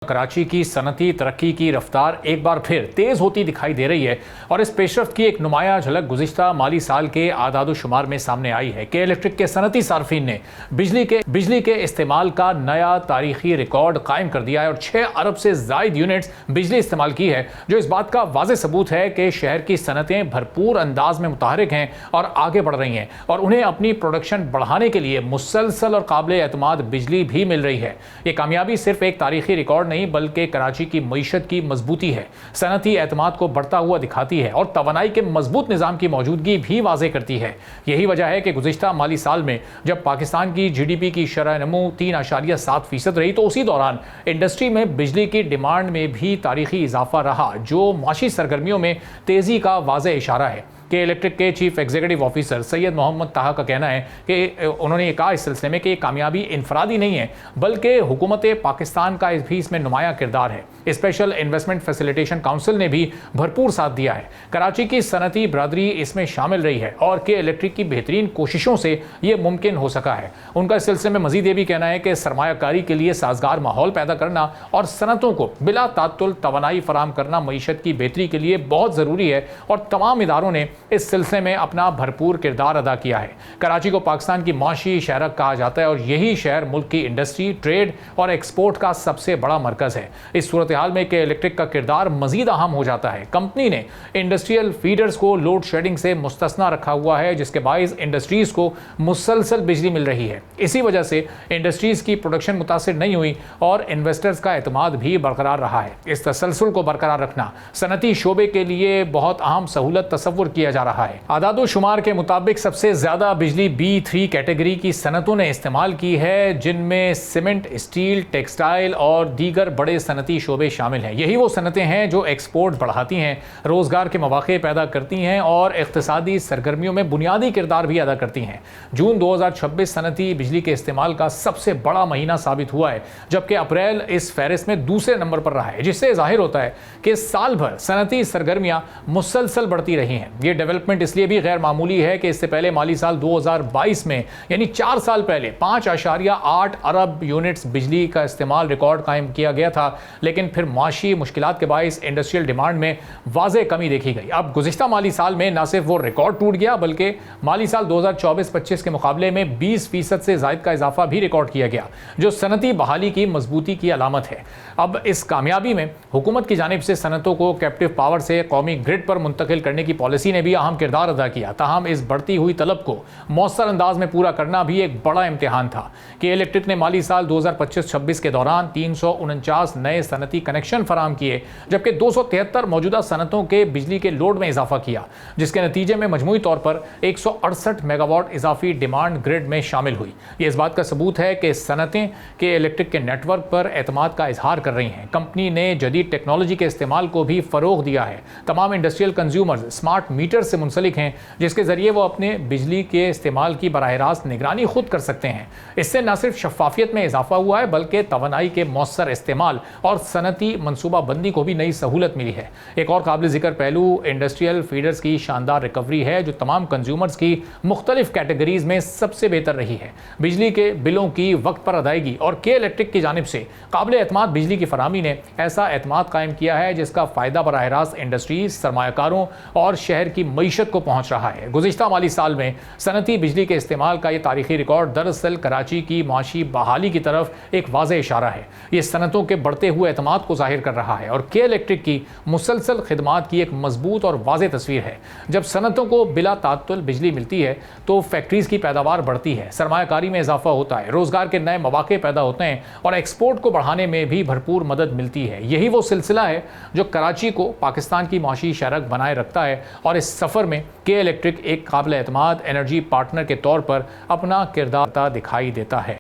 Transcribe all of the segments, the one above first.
कराची की सनती तरक्की की रफ्तार एक बार फिर तेज़ होती दिखाई दे रही है और इस पेशरफ्त की एक नुमाया झलक गुज़िश्ता माली साल के आदाद-ओ-शुमार में सामने आई है। के इलेक्ट्रिक के सनती सार्फिन ने बिजली के इस्तेमाल का नया तारीखी रिकॉर्ड कायम कर दिया है और 6 अरब से ज़ायद यूनिट्स बिजली इस्तेमाल की है, जो इस बात का वाज़ेह सबूत है कि शहर की सनतें भरपूर अंदाज में मुतहरिक हैं और आगे बढ़ रही हैं और उन्हें अपनी प्रोडक्शन बढ़ाने के लिए मुसलसल और काबिल एतमाद बिजली भी मिल रही है। ये कामयाबी सिर्फ एक तारीखी रिकॉर्ड नहीं बल्कि कराची की मईशत की मजबूती है, सनती एतमाद को बढ़ता हुआ दिखाती है और तवानाई के मजबूत निज़ाम की मौजूदगी भी वाज़ेह करती है। यही वजह है कि गुज़िश्ता माली साल में जब पाकिस्तान की GDP की शरह नमू 3.7% रही, तो उसी दौरान इंडस्ट्री में बिजली की डिमांड में भी तारीखी इजाफा रहा, जो माशी सरगर्मियों में तेज़ी का वाज़ेह इशारा है। के इलेक्ट्रिक के chief executive officer Syed Mohammad Taha का कहना है कि उन्होंने ये कहा इस सिलसिले में कि ये कामयाबी इनफरादी नहीं है बल्कि हुकूमत पाकिस्तान का भी इसमें नुमाया किरदार है। स्पेशल इन्वेस्टमेंट फैसिलिटेशन काउंसिल ने भी भरपूर साथ दिया है। कराची की सनती बरादरी इसमें शामिल रही है और के इलेक्ट्रिक की बेहतरीन कोशिशों से ये मुमकिन हो सका है। उनका इस सिलसिले में मजीद ये भी कहना है कि सरमायाकारी के लिए साजगार माहौल पैदा करना और सनतों को बिला तातुल तवानाई फराम करना मईशत की बेहतरी के लिए बहुत ज़रूरी है और तमाम इदारों ने इस सिलसिले में अपना भरपूर किरदार अदा किया है। कराची को पाकिस्तान की माशी शहरक कहा जाता है और यही शहर मुल्क की इंडस्ट्री, ट्रेड और एक्सपोर्ट का सबसे बड़ा मरकज़ है। इस सूरत हाल में के इलेक्ट्रिक का किरदार मजीद अहम हो जाता है। कंपनी ने इंडस्ट्रियल फीडर्स को लोड शेडिंग से मुस्तस्ना रखा हुआ है, जिसके बाइस इंडस्ट्रीज़ को मुसलसल बिजली मिल रही है। इसी वजह से इंडस्ट्रीज़ की प्रोडक्शन मुतासिर नहीं हुई और इन्वेस्टर्स का एतमाद भी बरकरार रहा है। इस तसलसल को बरकरार रखना सनती शोबे के लिए बहुत अहम सहूलत तस्वुर किया जा रहा है। आदाद-ओ-शुमार के मुताबिक सबसे ज़्यादा बिजली B3 कैटेगरी की सनतों ने इस्तेमाल की है, जिनमें सीमेंट, स्टील, टेक्सटाइल और दीगर बड़े सनती शोबे शामिल हैं। यही वो सनतें हैं जो एक्सपोर्ट बढ़ाती हैं, रोज़गार के मौक़े पैदा करती हैं और इक़्तिसादी सरगर्मियों में बुनियादी किरदार भी अदा करती हैं। जून 2026 सनती बिजली के इस्तेमाल का सबसे बड़ा महीना साबित हुआ है, जबकि अप्रैल इस फहरिस्त में दूसरे नंबर पर रहा है, जिससे ज़ाहिर होता है कि साल भर सनती सरगर्मियाँ मुसलसल बढ़ती रही हैं। ये डेवलपमेंट इसलिए भी गैर मामूली है कि इससे पहले माली साल 2022 में यानी 4 साल पहले 5.8 अरब यूनिट्स बिजली का इस्तेमाल रिकॉर्ड कायम किया गया था, लेकिन फिर माशी मुश्किलात के बाइस इंडस्ट्रियल डिमांड में वाज़ेह कमी देखी गई। अब गुज़िश्ता माली साल में न सिर्फ वो रिकॉर्ड टूट गया बल्कि माली साल 2024-25 के मुकाबले में 20% से ज़ायद का इजाफा भी रिकॉर्ड किया गया, जो सनती बहाली की मजबूती की अलामत है। अब इस कामयाबी में हुकूमत की जानिब से सनतों को कैप्टिव पावर से कौमी ग्रिड पर मुंतकिल करने की पॉलिसी ने भी अहम किरदार अदा किया। ताहम इस बढ़ती हुई तलब को मौसर अंदाज में पूरा करना भी एक बड़ा इम्तिहान था। के इलेक्ट्रिक ने माली साल 2025-26 के दौरान 349 नए सनती कनेक्शन फराम किए, जबकि 273 मौजूदा सनतों के बिजली के लोड में इजाफा किया, जिसके नतीजे में मजमूई तौर पर 168 मेगावाट इजाफी डिमांड ग्रिड में शामिल हुई। ये इस बात का सबूत है कि सनतें के इलेक्ट्रिक के नेटवर्क पर एतमाद का इजहार कर रही हैं। कंपनी ने जदीद टेक्नोलॉजी के इस्तेमाल को भी फ़रोग दिया है। तमाम इंडस्ट्रियल कंज्यूमर्स स्मार्ट मीटर से मुंसलिक हैं, जिसके ज़रिए वो अपने बिजली के इस्तेमाल की बराह रास्त निगरानी खुद कर सकते हैं। इससे न सिर्फ शफाफियत में इजाफा हुआ है बल्कि तवानाई के मौसर इस्तेमाल और सनती मनसूबा बंदी को भी नई सहूलत मिली है। एक और काबिल ज़िक्र पहलू इंडस्ट्रियल फीडर्स की शानदार रिकवरी है, जो तमाम कंज्यूमर्स की मुख्तलिफ कैटेगरीज में सबसे बेहतर रही है। बिजली के बिलों की वक्त पर अदायगी और के इलेक्ट्रिक की जानिब से काबिल एतमाद बिजली की फराहमी ने ऐसा एतमाद कायम किया है जिसका फ़ायदा बराह रास्त इंडस्ट्रीज, सरमायाकारों और शहर की मईशत को पहुँच रहा है। गुज़िश्ता माली साल में सनती बिजली के इस्तेमाल का ये तारीखी रिकॉर्ड दरअसल कराची की माशी बहाली की तरफ एक वाज़ेह इशारा है। ये सनतों के बढ़ते हुए एतमाद को जाहिर कर रहा है और के इलेक्ट्रिक की मुसलसल खिदमात की एक मजबूत और वाज़ेह तस्वीर है। जब सनतों को बिला तातुल बिजली मिलती है तो फैक्ट्रीज़ की पैदावार बढ़ती है, सरमायाकारी में इजाफा होता है, रोज़गार के नए मौक़े पैदा होते हैं और एक्सपोर्ट को बढ़ाने में भी भरपूर मदद मिलती है। यही वो सिलसिला है जो कराची को पाकिस्तान की माशी शहरक बनाए रखता है और इस सफ़र में के इलेक्ट्रिक एक काबिल एतमाद एनर्जी पार्टनर के तौर पर अपना किरदार दिखाई देता है।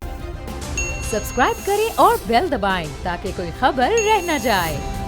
सब्सक्राइब करें और बेल दबाएं ताकि कोई खबर रह न जाए।